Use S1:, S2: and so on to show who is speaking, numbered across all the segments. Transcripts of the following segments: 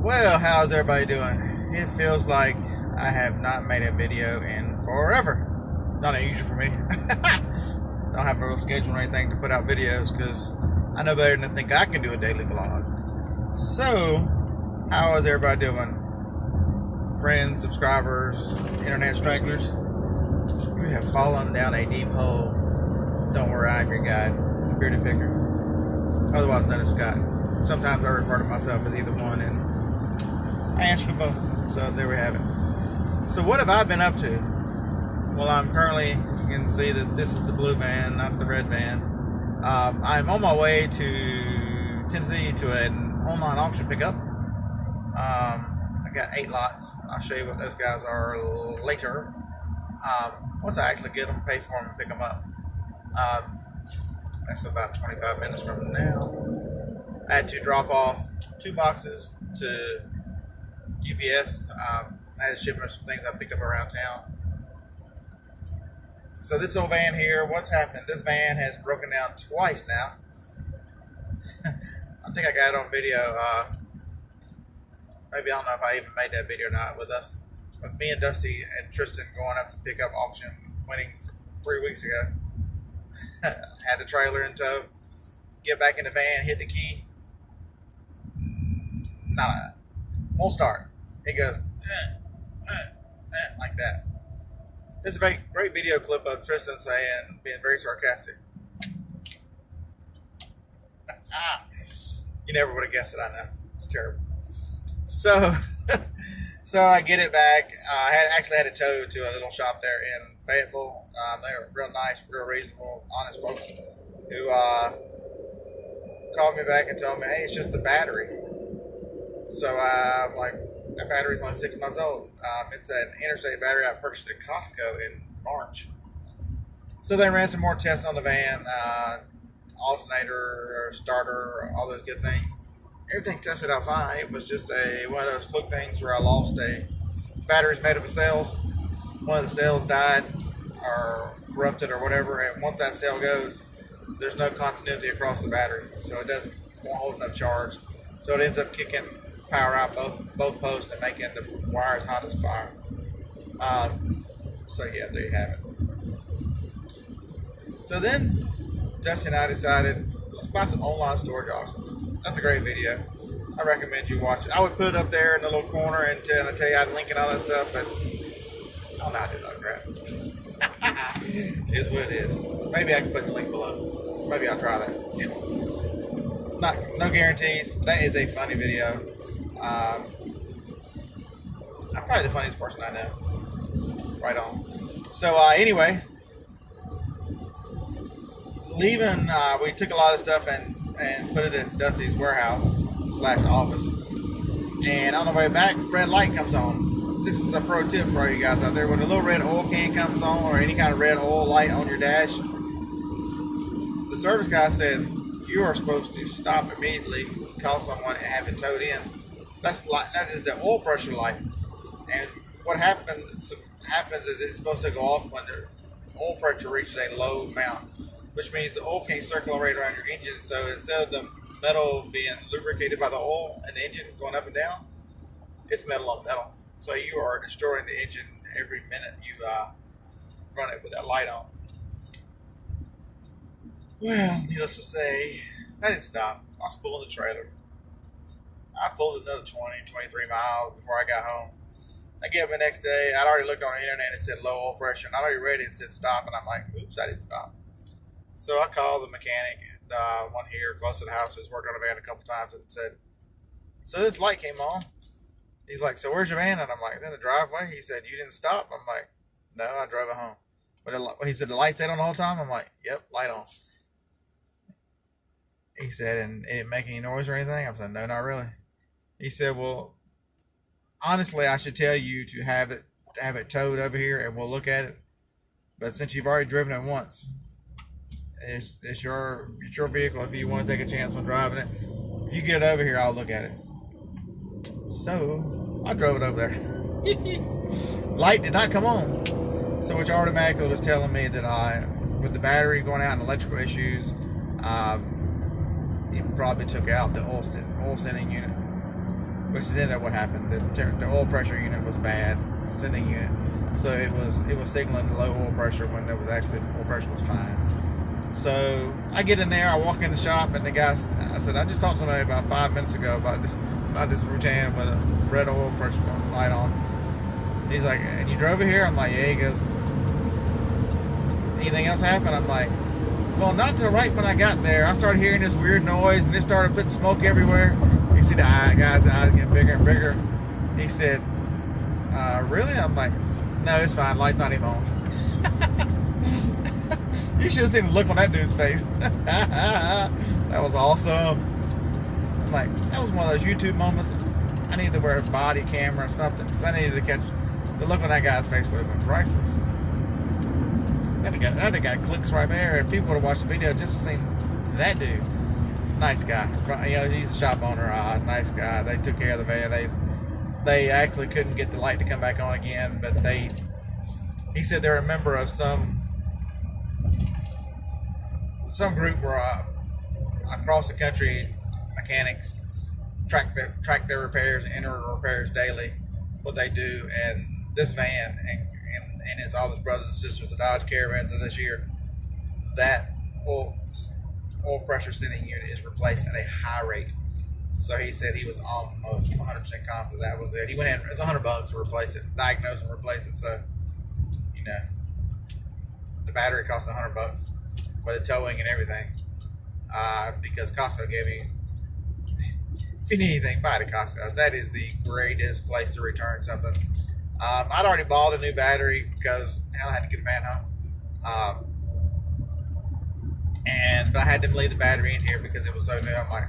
S1: Well, how's everybody doing? It feels like I have not made a video in forever. Not unusual for me. Don't have a real schedule or anything to put out videos because I know better than to think I can do a daily vlog. So, how is everybody doing? Friends, subscribers, internet stragglers, you have fallen down a deep hole. Don't worry, I'm your guide, the bearded picker, otherwise known as Scott. Sometimes I refer to myself as either one, and I answer to both. So there we have it. So what have I been up to? Well, I'm currently, you can see that this is the blue van, not the red van. I'm on my way to Tennessee to an online auction pickup. I got 8 lots. I'll show you what those guys are later. Once I actually get them, pay for them, and pick them up. That's about 25 minutes from now. I had to drop off 2 boxes to UPS. I had to ship them some things I picked up around town. So this old van here, what's happened? This van has broken down twice now. I think I got it on video. Maybe I don't know if I even made that video or not with me and Dusty and Tristan going up to pick up auction, waiting 3 weeks ago. Had the trailer in tow, get back in the van, hit the key. Nah, won't start. It goes like that. This is a great video clip of Tristan saying, being very sarcastic. You never would have guessed it, I know. It's terrible. So, I get it back. I actually had it towed to a little shop there in Fayetteville. They were real nice, real reasonable, honest folks who called me back and told me, hey, it's just the battery. So I'm like, that battery's only 6 months old. It's an interstate battery I purchased at Costco in March. So they ran some more tests on the van, alternator, starter, all those good things. Everything tested out fine. It was just one of those fluke things where I lost a batteries made up of cells. One of the cells died or corrupted or whatever, and once that cell goes, there's no continuity across the battery, so it won't hold enough charge. So it ends up kicking power out both posts and making the wires hot as fire. So yeah, there you have it. So then Dusty and I decided, let's buy some online storage auctions. That's a great video. I recommend you watch it. I would put it up there in the little corner and tell you I'd link and all that stuff, but I don't know how to do that crap. It is what it is. Maybe I can put the link below. Maybe I'll try that. No guarantees. That is a funny video. I'm probably the funniest person I know. Right on. So anyway, leaving, we took a lot of stuff and put it in Dusty's warehouse / office. And on the way back, red light comes on. This is a pro tip for all you guys out there. When a little red oil can comes on or any kind of red oil light on your dash, the service guy said you are supposed to stop immediately, call someone, and have it towed in. That is the oil pressure light. And what happens is it's supposed to go off when the oil pressure reaches a low amount, which means the oil can't circulate around your engine. So instead of the metal being lubricated by the oil and the engine going up and down, it's metal on metal. So you are destroying the engine every minute you run it with that light on. Well, needless to say, I didn't stop. I was pulling the trailer. I pulled another 23 miles before I got home. I get up the next day. I'd already looked on the internet. It said low oil pressure. And I already read it. It said stop. And I'm like, oops, I didn't stop. So I called the mechanic, and one here close to the house who's worked on a van a couple times, and said, so this light came on. He's like, so where's your van? And I'm like, it's in the driveway. He said, you didn't stop? I'm like, no, I drove it home. But he said, the light stayed on the whole time? I'm like, yep, light on. He said, and it didn't make any noise or anything? I said, no, not really. He said, well, honestly, I should tell you to have it towed over here, and we'll look at it. But since you've already driven it once, it's your vehicle. If you want to take a chance on driving it, if you get it over here, I'll look at it. So I drove it over there. Light did not come on, so which automatically was telling me that with the battery going out and electrical issues, it probably took out the oil sending unit. which is ended up what happened. The oil pressure unit was bad, sending unit, so it was signaling low oil pressure when there was actually oil pressure was fine. So I get in there, I walk in the shop, and the guy, I said, I just talked to somebody about 5 minutes ago about this Rutan with a red oil pressure light on. He's like, and you drove it here? I'm like, yeah. He goes, anything else happen? I'm like, well, not until right when I got there. I started hearing this weird noise, and it started putting smoke everywhere. You see the guy's eyes getting bigger and bigger. He said, really? I'm like, no, it's fine. Light's not even on. You should have seen the look on that dude's face. That was awesome. I'm like, that was one of those YouTube moments. I needed to wear a body camera or something because I needed to catch the look on that guy's face would have been priceless. That'd have got clicks right there, and people would have watched the video just to see that dude. Nice guy. You know, he's a shop owner. Nice guy. They took care of the van. They actually couldn't get the light to come back on again, but he said they're a member of some group where across the country mechanics track their repairs, enter repairs daily, what they do, and this van and his all his brothers and sisters, the Dodge Caravans of this year, that oil pressure sending unit is replaced at a high rate. So he said he was almost 100% confident that was it. He went in, it's $100 to replace it, diagnose and replace it. So, you know, the battery costs $100 for the towing and everything. Because Costco gave me, if you need anything, buy it at Costco. That is the greatest place to return something. I'd already bought a new battery because I had to get a van home. But I had them leave the battery in here because it was so new. I'm like,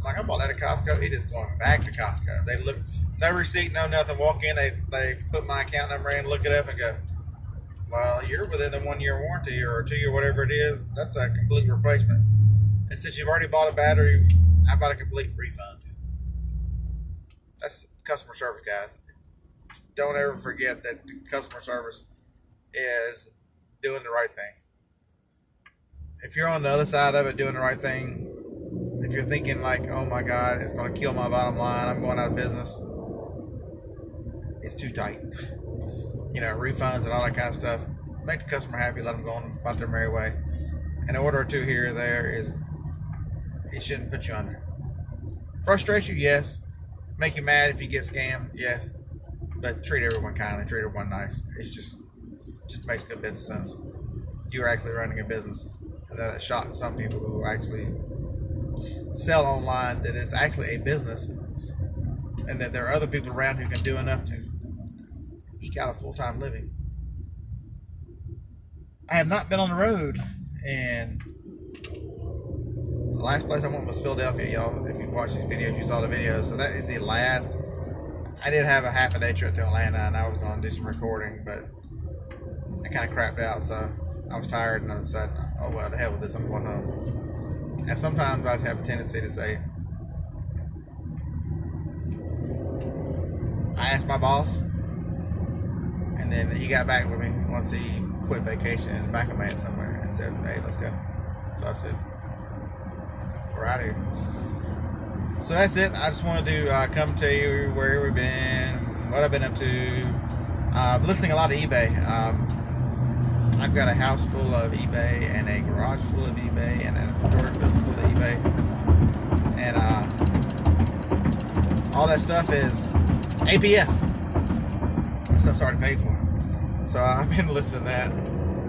S1: I bought that at Costco. It is going back to Costco. They look, no receipt, no nothing. Walk in, they put my account number in, look it up, and go, well, you're within the 1 year warranty or 2 year, whatever it is. That's a complete replacement. And since you've already bought a battery, how about a complete refund? That's customer service, guys. Don't ever forget that customer service is doing the right thing. If you're on the other side of it doing the right thing, if you're thinking like, oh my God, it's going to kill my bottom line, I'm going out of business, it's too tight. You know, refunds and all that kind of stuff. Make the customer happy, let them go on about their merry way. An order or two here or there it shouldn't put you under. Frustrate you, yes. Make you mad if you get scammed, yes. But treat everyone kindly, treat everyone nice. It just makes good business sense. You're actually running a business. And that shocks some people who actually sell online that it's actually a business, and that there are other people around who can do enough to eke out a full-time living. I have not been on the road, and the last place I went was Philadelphia, y'all. If you've watched these videos, you saw the videos. So that is the last. I did have a half a day trip to Atlanta, and I was going to do some recording, but I kind of crapped out, so I was tired, and I decided, oh well, the hell with this, I'm going home. And sometimes I have a tendency to say, I asked my boss, and then he got back with me once he quit vacation in Bacamad somewhere and said, hey, let's go. So I said, we're out of here. So that's it. I just wanted to come tell you where we've been, what I've been up to. Listening a lot of eBay. I've got a house full of eBay and a garage full of eBay and a storage building full of eBay. And all that stuff is APF. That stuff's already paid for. So I've been listening to that.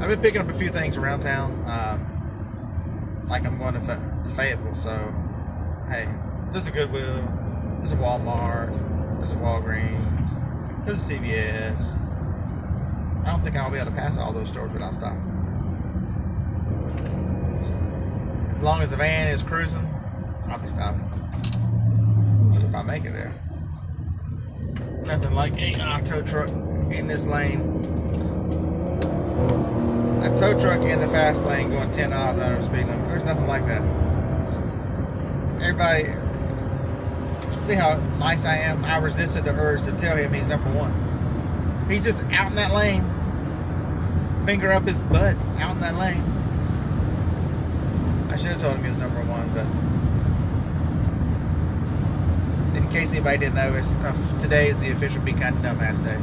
S1: I've been picking up a few things around town. Like I'm going to Fayetteville, so hey, there's a Goodwill, there's a Walmart, there's a Walgreens, there's a CVS. I don't think I'll be able to pass all those stores without stopping. As long as the van is cruising, I'll be stopping. If I make it there. Nothing like a tow truck in this lane. A tow truck in the fast lane going 10 miles under the speed limit. There's nothing like that. Everybody, see how nice I am? I resisted the urge to tell him he's number one. He's just out in that lane. Finger up his butt out in that lane. I should have told him he was number one, but he in case anybody didn't know, today is the official Be Kind to Dumbass Day.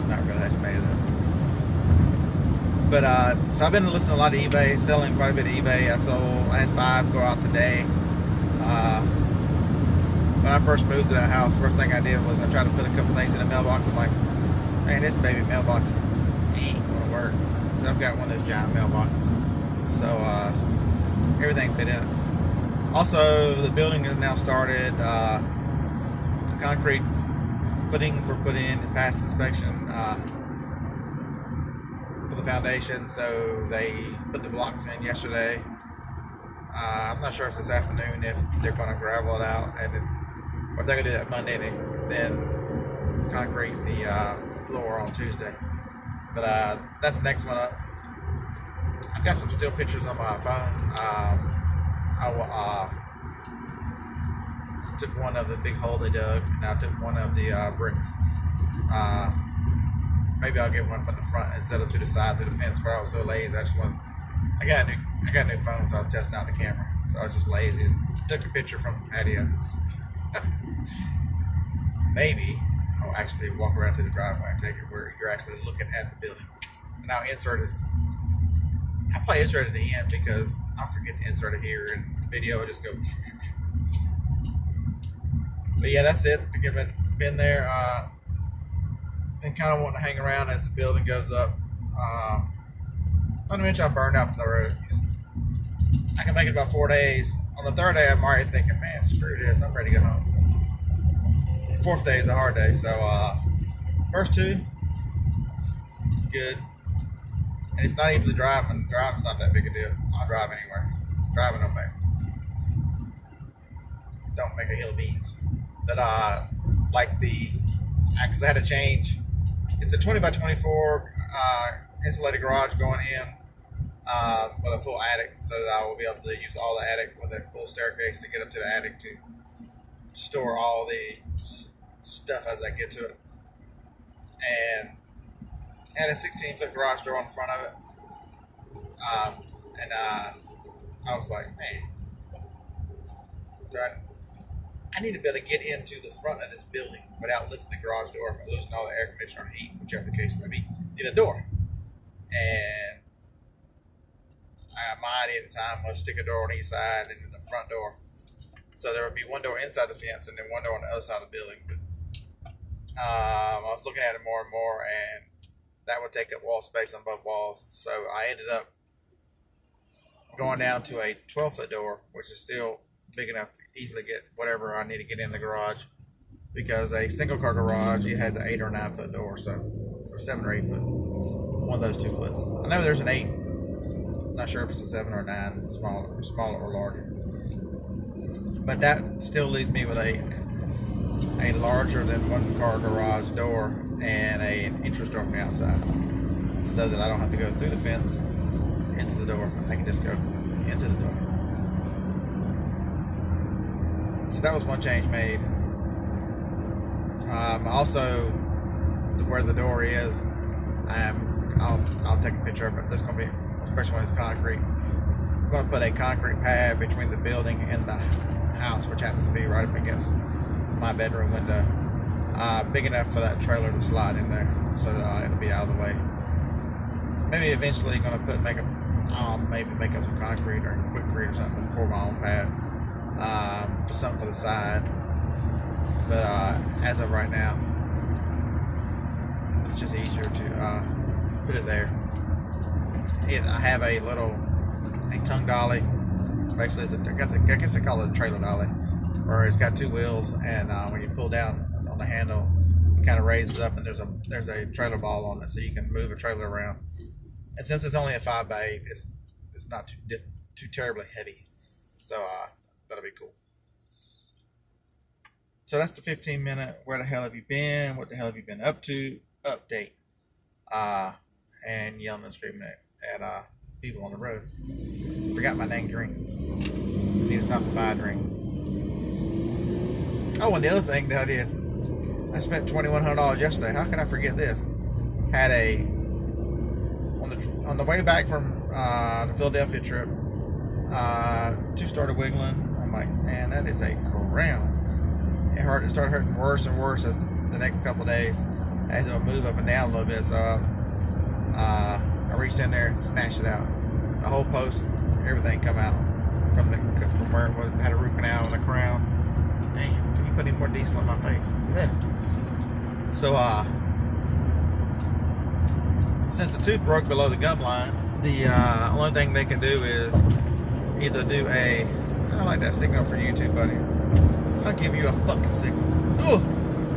S1: Not really, I just made it up. But so I've been listening to a lot of eBay, selling quite a bit of eBay. I had 5 go out today. When I first moved to that house, first thing I did was I tried to put a couple things in the mailbox. I'm like, man, this baby mailbox ain't gonna work. So I've got one of those giant mailboxes. So everything fit in it. Also, the building has now started. The concrete footings were put in and passed inspection for the foundation. So they put the blocks in yesterday. I'm not sure if this afternoon if they're going to gravel it out, and then, or if they're going to do that Monday and then concrete the floor on Tuesday. But that's the next one up. I've got some still pictures on my phone. I took one of the big hole they dug, and I took one of the bricks. Maybe I'll get one from the front instead of to the side through the fence. But I was so lazy, I got a new phone, so I was testing out the camera. So I was just lazy and took a picture from the patio. Maybe I'll actually walk around to the driveway and take it where you're actually looking at the building. And I'll insert this. I probably insert it at the end because I'll forget to insert it here, and the video will just go. But yeah, that's it. I've been there and kind of wanting to hang around as the building goes up. Not to mention I'm burned out from the road. I can make it about 4 days. On the 3rd day, I'm already thinking, man, screw this. I'm ready to go home. The 4th day is a hard day. So first 2, good. And it's not even the driving. Driving's not that big a deal. I'll drive anywhere. Driving don't make a hill of beans. But because I had to change. It's a 20 by 24 insulated garage going in with a full attic, so that I will be able to use all the attic with a full staircase to get up to the attic to store all the stuff as I get to it. And had a 16-foot garage door on the front of it. I was like, man, I need to be able to get into the front of this building without lifting the garage door and losing all the air conditioner and heat, whichever the case may be, in a door. And my idea at the time was stick a door on each side and then the front door. So there would be one door inside the fence and then one door on the other side of the building. But I was looking at it more and more, and that would take up wall space on both walls. So I ended up going down to a 12-foot door, which is still big enough to easily get whatever I need to get in the garage. Because a single car garage, you had the 8 or 9 foot door, or 7 or 8 foot. One of those 2 foots. I know there's an 8. I'm not sure if it's a 7 or 9. It's smaller or larger. But that still leaves me with a larger than 1 car garage door and an entrance door from the outside, so that I don't have to go through the fence into the door. I can just go into the door. So that was one change made. Also, where the door is, I'll take a picture of it. There's going to be, especially when it's concrete, I'm going to put a concrete pad between the building and the house, which happens to be right up against my bedroom window, big enough for that trailer to slide in there, so that it'll be out of the way. Maybe eventually going to make up some concrete or quickcrete or something, pour my own pad for something for the side. But as of right now, it's just easier to put it there. I have a tongue dolly. Basically, I guess they call it a trailer dolly, where it's got 2 wheels, and when you pull down on the handle, it kind of raises up, and there's a trailer ball on it, so you can move a trailer around. And since it's only a 5x8, it's not too terribly heavy, so that'll be cool. So that's the 15-minute where the hell have you been, what the hell have you been up to update, and yelling and screaming at people on the road. Forgot my dang drink. Need to stop and buy a drink. Oh, and the other thing that I did, I spent $2,100 yesterday. How can I forget this? Had on the way back from the Philadelphia trip, 2 started wiggling. I'm like, man, that is a ground. It started hurting worse and worse as the next couple of days as it would move up and down a little bit. So I reached in there and snatched it out. The whole post, everything come out from where it was. It had a root canal and a crown. Damn, can you put any more diesel on my face? Yeah. So since the tooth broke below the gum line, the only thing they can do is either do I like that signal for YouTube, buddy. I'll give you a fucking signal. Ugh!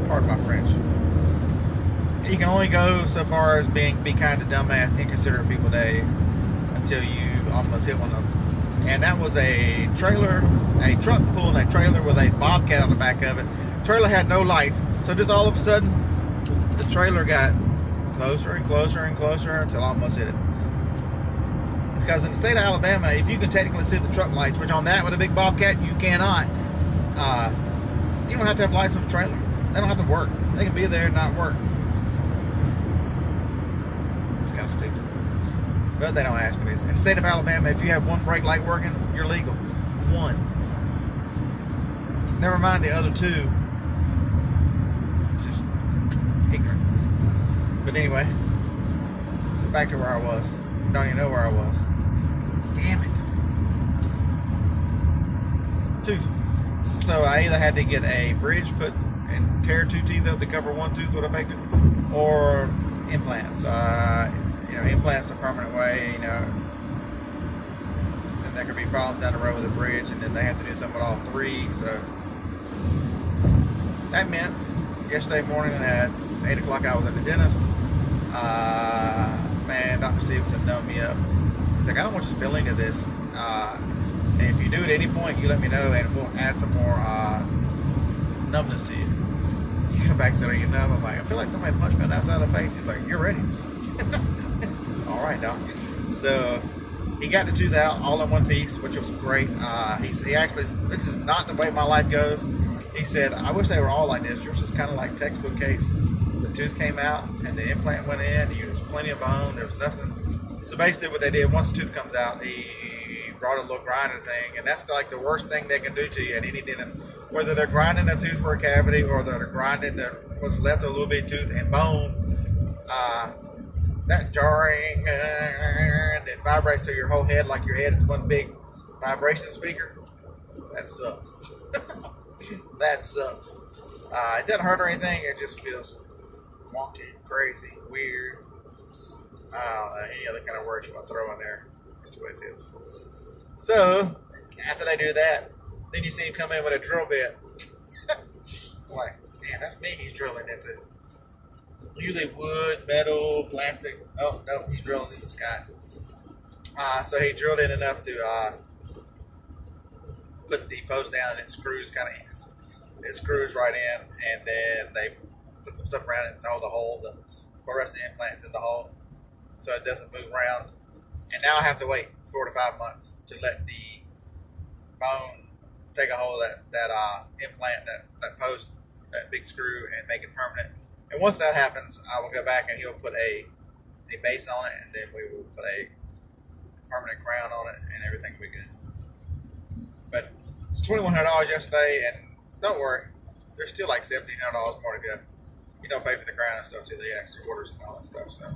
S1: Pardon my French. You can only go so far as be kind of dumbass, inconsiderate people day until you almost hit one of them. And that was a truck pulling a trailer with a bobcat on the back of it. Trailer had no lights, so just all of a sudden, the trailer got closer and closer and closer until I almost hit it. Because in the state of Alabama, if you can technically see the truck lights, which on that with a big bobcat you cannot, you don't have to have lights on the trailer. They don't have to work. They can be there and not work. It's kind of stupid. But they don't ask me this. In the state of Alabama, if you have one brake light working, you're legal. One. Never mind the other two. It's just ignorant. But anyway, back to where I was. Don't even know where I was. Damn it. Tooth. So I either had to get a bridge put and tear two teeth out to cover one tooth would affect it, or implants. Implants the permanent way, and there could be problems down the road with the bridge, and then they have to do something with all three. So that meant yesterday morning at 8 o'clock I was at the dentist. Man, Dr. Stevenson numbed me up. He's like, I don't want you to feel any of this. And if you do at any point, you let me know, and we'll add some more numbness to you. He come back and said, are you numb? I'm like, I feel like somebody punched me on that side of the face. He's like, you're ready. All right, doc. So he got the tooth out all in one piece, which was great. He actually, this is not the way my life goes. He said, I wish they were all like this. Yours is kind of like textbook case. The tooth came out and the implant went in. There was plenty of bone. There was nothing. So basically what they did, once the tooth comes out, he brought a little grinder thing, and that's like the worst thing they can do to you at any dentist. Whether they're grinding a tooth for a cavity or they're grinding what's left of a little bit of tooth and bone, that jarring that vibrates to your whole head like your head is one big vibration speaker. That sucks. That sucks. It doesn't hurt or anything. It just feels wonky, crazy, weird. Any other kind of words you want to throw in there. That's the way it feels. So, after they do that, then you see him come in with a drill bit. I'm like, damn, that's me he's drilling into. Usually wood, metal, plastic. Oh, no, he's drilling in the sky. So he drilled in enough to put the post down, and it screws right in, and then they put some stuff around it to hold the hole, the rest of the implants in the hole, so it doesn't move around. And now I have to wait 4 to 5 months to let the bone take a hold of that implant, that post, that big screw, and make it permanent. And once that happens, I will go back and he'll put a base on it, and then we will put a permanent crown on it, and everything will be good. But it's $2,100 yesterday, and don't worry, there's still like $1,700 more to go. You don't pay for the crown and stuff till the extra orders and all that stuff. So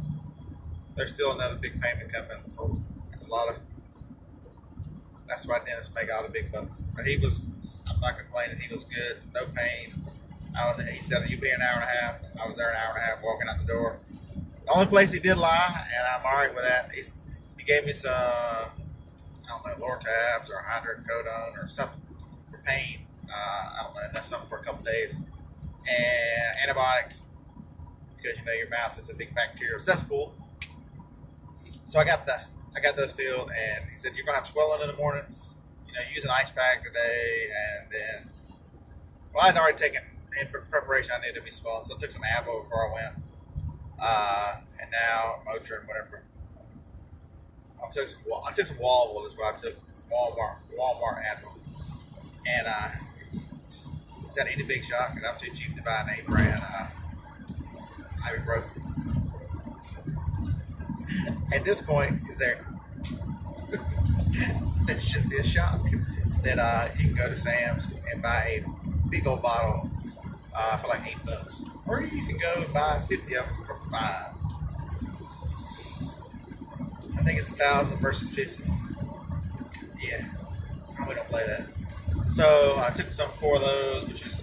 S1: there's still another big payment coming. That's why dentists make all the big bucks. But I'm not complaining. He was good, no pain. He said, you'll be an hour and a half. I was there an hour and a half walking out the door. The only place he did lie, and I'm all right with that, he gave me some, I don't know, Lortabs or hydrocodone or something for pain. I don't know, that's something for a couple days. And antibiotics, because your mouth is a big bacterial cesspool. So I got those filled, and he said, you're going to have swelling in the morning. Use an ice pack today, and then, well, I'd already taken, in preparation, I needed to be swollen, so I took some Advil before I went. And now Motrin, whatever. I took some Wallville is what I took. Walmart Advil. And is that any big shot? Because I'm too cheap to buy a name brand ibuprofen. At this point, is there that should be a shock that you can go to Sam's and buy a big old bottle for like $8, or you can go and buy 50 of them for $5. I think it's 1,000 versus 50. Yeah, we don't play that. So I took some 4 of those, which is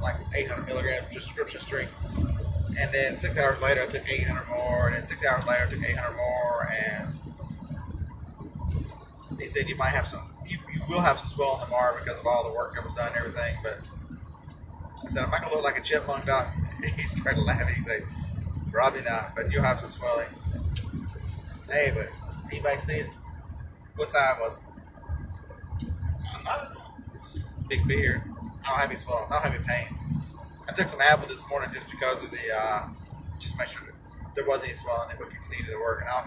S1: like 800 milligrams prescription strength. And then 6 hours later, I took 800 more. And then 6 hours later, I took 800 more. And he said you might have some, you will have some swelling tomorrow because of all the work that was done and everything. But I said, am I going to look like a chipmunk, doc? He started laughing. He said, probably not, but you'll have some swelling. Hey, but anybody see it? What side was it? I don't know. Big beard. I don't have any swelling. I don't have any pain. I took some Advil this morning just because of the, just to make sure that if there wasn't any swelling, it would continue to work. And I'll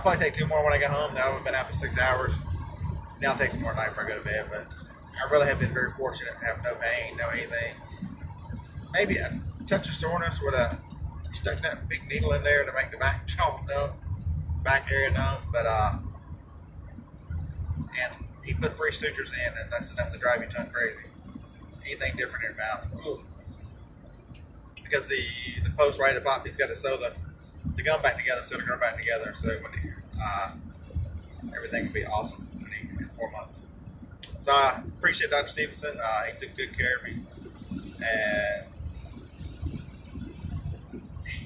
S1: probably take 2 more when I get home. Now I've been out for 6 hours. Now I'll take some more tonight before I go to bed. But I really have been very fortunate to have no pain, no anything. Maybe a touch of soreness where I stuck that big needle in there to make the back jaw numb, back area numb. But, and he put 3 sutures in, and that's enough to drive your tongue crazy. Anything different in your mouth. Ooh. Because the post right at the top, he's got to sew the gum back together, sew the gum back together. So when everything will be awesome in 4 months. So I appreciate Dr. Stevenson. He took good care of me, and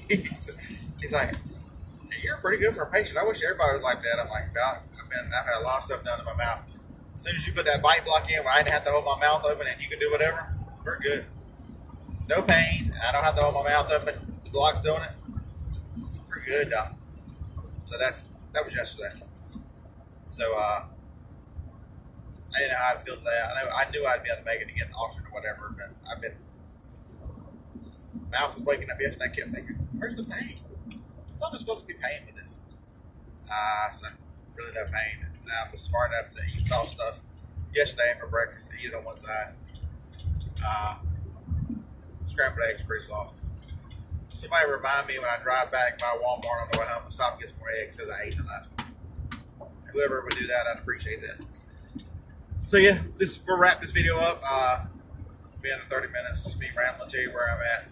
S1: he's like, hey, you're pretty good for a patient. I wish everybody was like that. I'm like, Doc, I've had a lot of stuff done to my mouth. As soon as you put that bite block in where I didn't have to hold my mouth open and you can do whatever, we're good. No pain. I don't have to hold my mouth open. The block's doing it. We're good, Doc. So that was yesterday. So I didn't know how to feel today. I knew I'd be able to make it to get the oxygen or whatever, but mouth was waking up yesterday. I kept thinking, where's the pain? I thought there was supposed to be pain with this. So really no pain. Now I was smart enough to eat soft stuff yesterday for breakfast. I eat it on one side. Scrambled eggs pretty soft. Somebody remind me when I drive back by Walmart on the way home to stop and get some more eggs because I ate the last one. Whoever would do that, I'd appreciate that. So yeah, we'll wrap this video up. It's been 30 minutes, just me rambling to you where I'm at.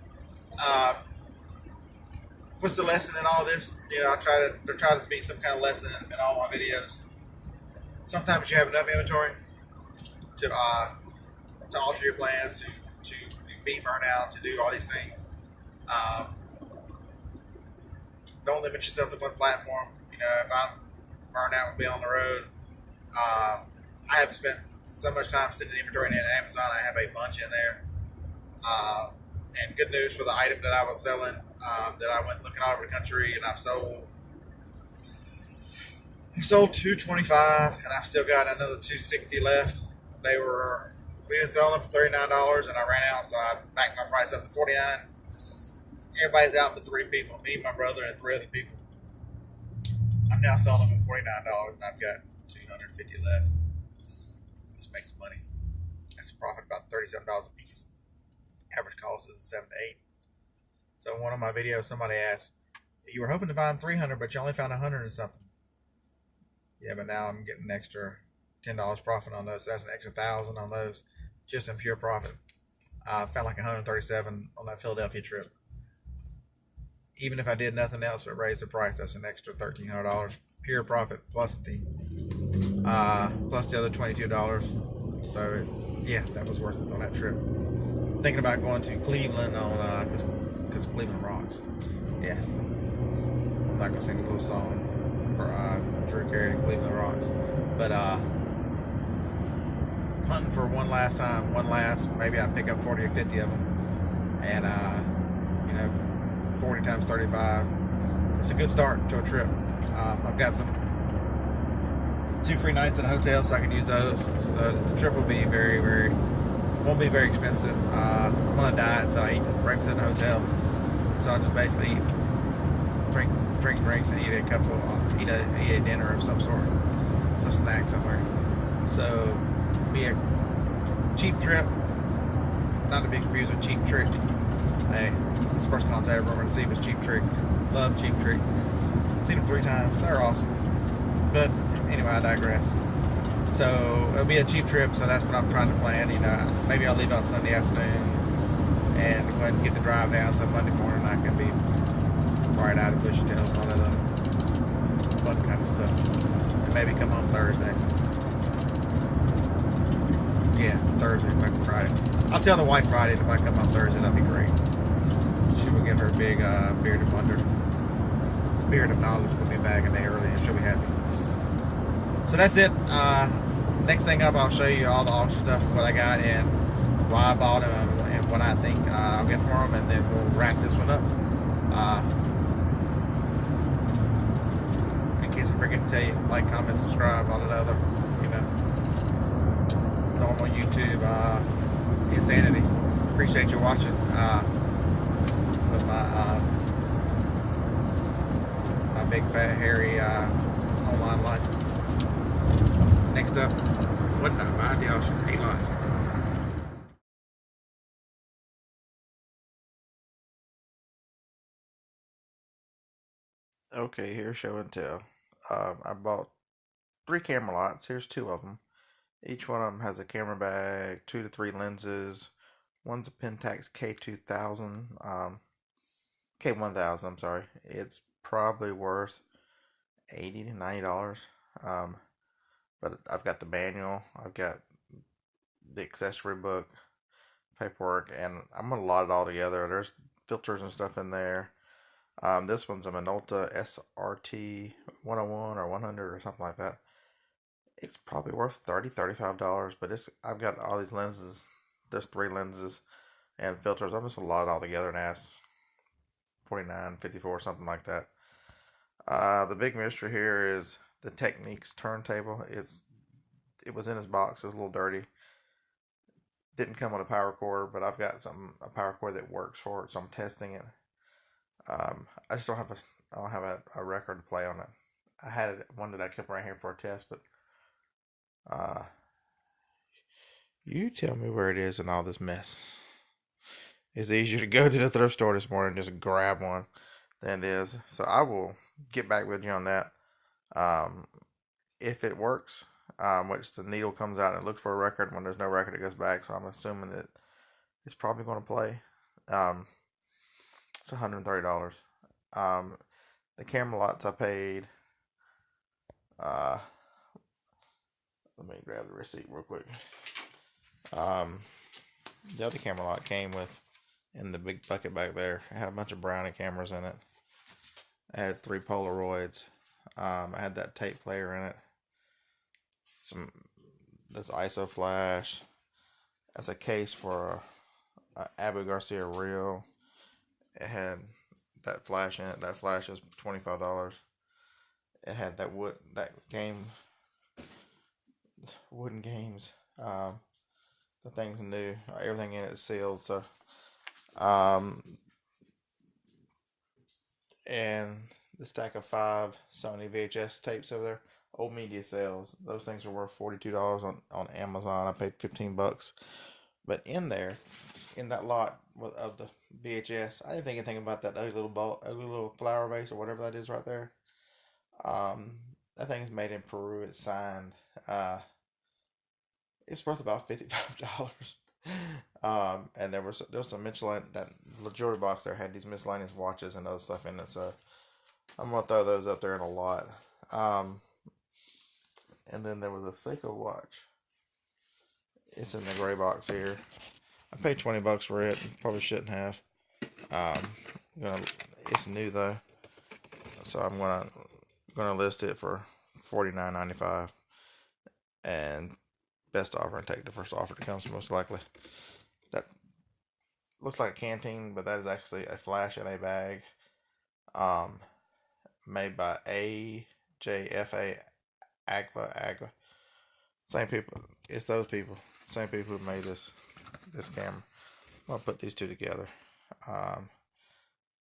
S1: What's the lesson in all this? You know, there tries to be some kind of lesson in all my videos. Sometimes you have enough inventory to alter your plans, to beat burnout, to do all these things. Don't limit yourself to one platform. You know, if I'm burned out with being on the road, I have spent so much time sitting in inventory at Amazon. I have a bunch in there. And good news for the item that I was selling, that I went looking all over the country, and I've sold 225, and I've still got another 260 left. We been selling them for $39, and I ran out, so I backed my price up to $49. Everybody's out but 3 people, me, my brother, and 3 other people. I'm now selling them for $49, and I've got 250 left. Let's make some money. That's a profit about $37 a piece. Average cost is 7 to 8. So in one of my videos, somebody asked, you were hoping to find 300, but you only found 100 and something. Yeah, but now I'm getting an extra $10 profit on those. So that's an extra 1,000 on those, just in pure profit. I found like 137 on that Philadelphia trip. Even if I did nothing else but raise the price, that's an extra $1,300 pure profit plus the other $22. So yeah, that was worth it on that trip. Thinking about going to Cleveland on because Cleveland rocks. Yeah, I'm not gonna sing a little song for Drew Carey and Cleveland rocks, but hunting for one last, maybe I pick up 40 or 50 of them, and 40 times 35. It's a good start to a trip. I've got 2 free nights in a hotel, so I can use those. So the trip will be won't be very expensive. I'm on a diet, so I eat breakfast at the hotel. So I just basically drink drinks and eat a dinner of some sort, some snack somewhere. So be a cheap trip, not to be confused with Cheap Trick. Hey, this first concert I ever went to see was Cheap Trick. Love Cheap Trick. Seen them 3 times. They're awesome. But anyway, I digress. So it'll be a cheap trip. So that's what I'm trying to plan. You know, maybe I'll leave out Sunday afternoon and go ahead and get the drive down. So Monday morning I can be right out of Bushy Tails, all that other fun kind of stuff, and maybe come home Thursday. Yeah, Thursday, maybe Friday. I'll tell the wife Friday, and if I come on Thursday, that'd be great. She will give her a big beard of wonder, beard of knowledge for me back a day early, and she'll be happy. So that's it. Next thing up, I'll show you all the auction stuff, what I got, and why I bought them, and what I think I'll get for them, and then we'll wrap this one up. In case I forget to tell you, like, comment, subscribe, all that other, you know, normal YouTube insanity. Appreciate you watching. With my big fat hairy online life. Next up, what did I buy at the auction? 8 lots. Okay, here's show and tell. I bought 3 camera lots. Here's 2 of them. Each one of them has a camera bag, 2 to 3 lenses. One's a Pentax K2000, K1000. I'm sorry. It's probably worth $80 to $90. But I've got the manual. I've got the accessory book, paperwork, and I'm gonna lot it all together. There's filters and stuff in there. This one's a Minolta SRT 101 or 100 or something like that. It's probably worth $30, $35, but I've got all these lenses. There's 3 lenses and filters. I'm just gonna lot it all together and ask $49, $54, something like that. The big mystery here is the Technics turntable. It was in his box. It was a little dirty. Didn't come with a power cord, but I've got a power cord that works for it, so I'm testing it. I just don't have a record to play on it. I had one that I kept right here for a test, but you tell me where it is in all this mess. It's easier to go to the thrift store this morning and just grab one than it is. So I will get back with you on that. If it works, which the needle comes out and it looks for a record. When there's no record, it goes back. So I'm assuming that it's probably going to play. It's $130. The camera lots I paid. Let me grab the receipt real quick. The other camera lot came with in the big bucket back there. It had a bunch of Brownie cameras in it. I had 3 Polaroids. I had that tape player in it. This ISO flash. That's a case for a Abu Garcia reel. It had that flash in it. That flash is $25. It had that wooden games. The thing's new. Everything in it is sealed. So, and the stack of 5 Sony VHS tapes over there. Old media sales. Those things are worth $42 on Amazon. I paid $15. But in that lot of the VHS, I didn't think anything about that ugly little flower vase or whatever that is right there. That thing is made in Peru. It's signed. It's worth about $55. And there was some miscellaneous, that jewelry box there had these miscellaneous watches and other stuff in it. So I'm gonna throw those up there in a lot. And then there was a Seiko watch. It's in the gray box here. I paid $20 for it. Probably shouldn't have. It's new though, so I'm gonna list it for $49.95, and best offer and take the first offer that comes most likely. That looks like a canteen, but that is actually a flash in a bag. Made by AJFA Agfa. Same people. It's those people. Same people who made this camera. I'll put these 2 together.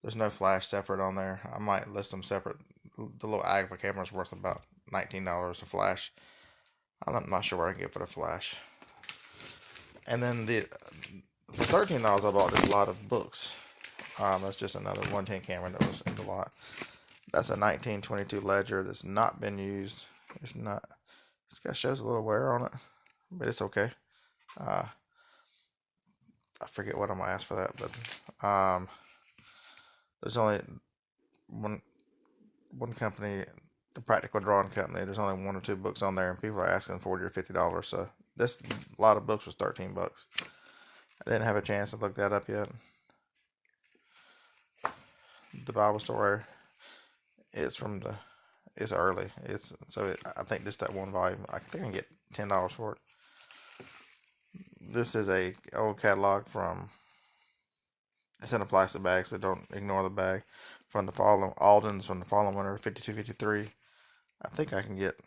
S1: There's no flash separate on there. I might list them separate. The little Agfa camera is worth about $19 a flash. I'm not sure what I can get for the flash. And then for $13 I bought this lot of books. That's just another 110 camera that was in the lot. That's a 1922 Ledger that's not been used. It's This guy shows a little wear on it, but it's okay. I forget what I'm gonna ask for that, but there's only one company, the Practical Drawing Company. There's only 1 or 2 books on there, and people are asking $40 or $50. So this, a lot of books was $13. I didn't have a chance to look that up yet. The Bible Story, it's early. I think just that one volume, I think I can get $10 for it. This is a old catalog it's in a plastic bag, so don't ignore the bag. From the Alden's from the fall and winter 52, 53. I think I can get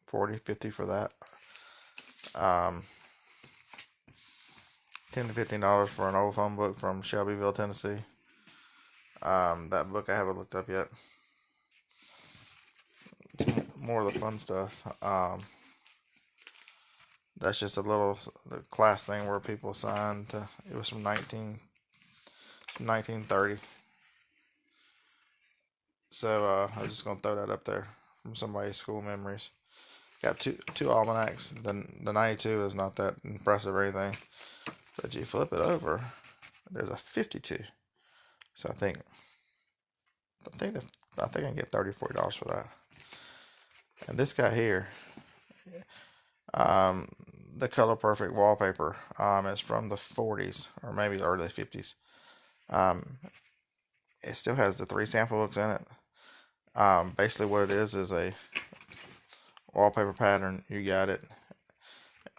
S1: 40, 50 for that. $10 to $15 for an old phone book from Shelbyville, Tennessee. That book I haven't looked up yet. More of the fun stuff. That's just the class thing where people signed. It was from 1930. So I was just gonna throw that up there from somebody's school memories. Got two almanacs. The 92 is not that impressive or anything, but you flip it over, there's a 52. So I think I can get $30, $40 for that. And this guy here, the Color Perfect wallpaper, is from the 40s or maybe the early 50s. It still has the 3 sample books in it. Basically what it is a wallpaper pattern. You got it,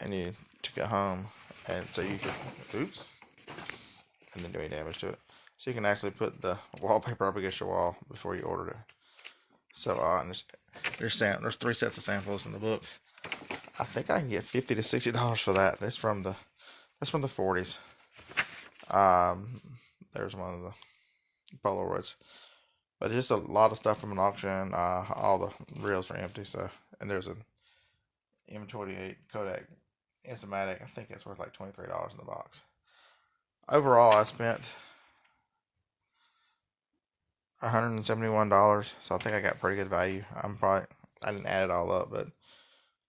S1: and you took it home, and so you could, and didn't do any damage to it. So you can actually put the wallpaper up against your wall before you ordered it. So there's 3 sets of samples in the book. I think I can get $50 to $60 for that. That's from the 40s. There's one of the Polaroids, but just a lot of stuff from an auction. All the reels are empty. So, and there's an M28 Kodak Instamatic. I think it's worth like $23 in the box. Overall, I spent $171, so I think I got pretty good value. I didn't add it all up, but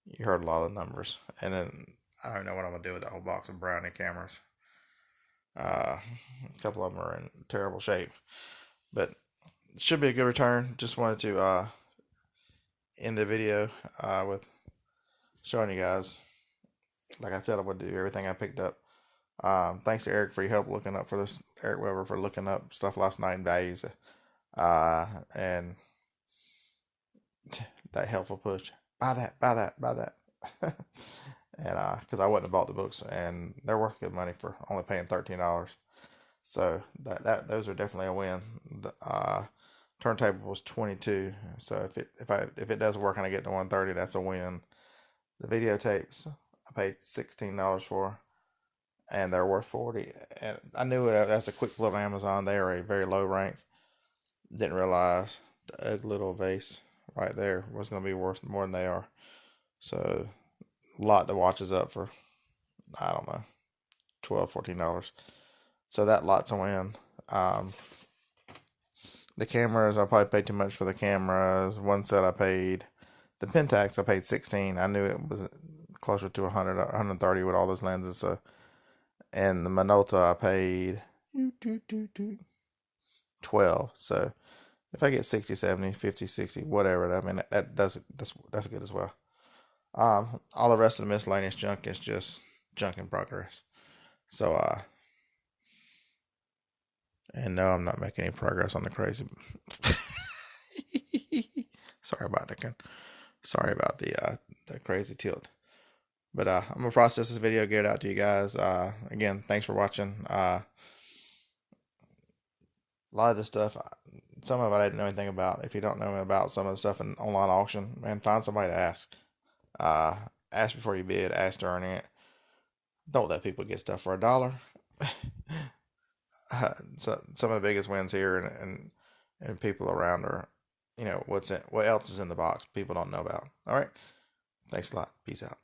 S1: you heard a lot of the numbers. And then I don't know what I'm gonna do with that whole box of Brownie cameras. A couple of them are in terrible shape, but it should be a good return. Just wanted to end the video with showing you guys, like I said I would do, everything I picked up. Thanks to Eric for your help looking up for this. Eric Weber for looking up stuff last night and values, and that helpful push. Buy that. And because I wouldn't have bought the books, and they're worth good money for only paying $13. So those are definitely a win. The turntable was $22. So if it does work and I get to $130, that's a win. The videotapes I paid $16 for, and they're worth $40. And I knew that's a quick flip on Amazon. They are a very low rank. Didn't realize the ugly little vase right there was going to be worth more than they are. So a lot that watches up for, I don't know, $12, $14. So that lot's a win. The cameras, I probably paid too much for the cameras. One set I paid. The Pentax I paid $16. I knew it was closer to $100, $130 with all those lenses. So, and the Minolta I paid $12. So if I get $60, $70, $50, $60, whatever, I mean that's good as well. All the rest of the miscellaneous junk is just junk in progress. So and no, I'm not making any progress on the crazy. Sorry about the crazy tilt. But I'm gonna process this video, get it out to you guys. Again, thanks for watching. A lot of this stuff, some of it I didn't know anything about. If you don't know about some of the stuff in online auction, man, find somebody to ask. Ask before you bid. Ask during it. Don't let people get stuff for $1. So some of the biggest wins here, and people around are, what else is in the box people don't know about. All right, thanks a lot. Peace out.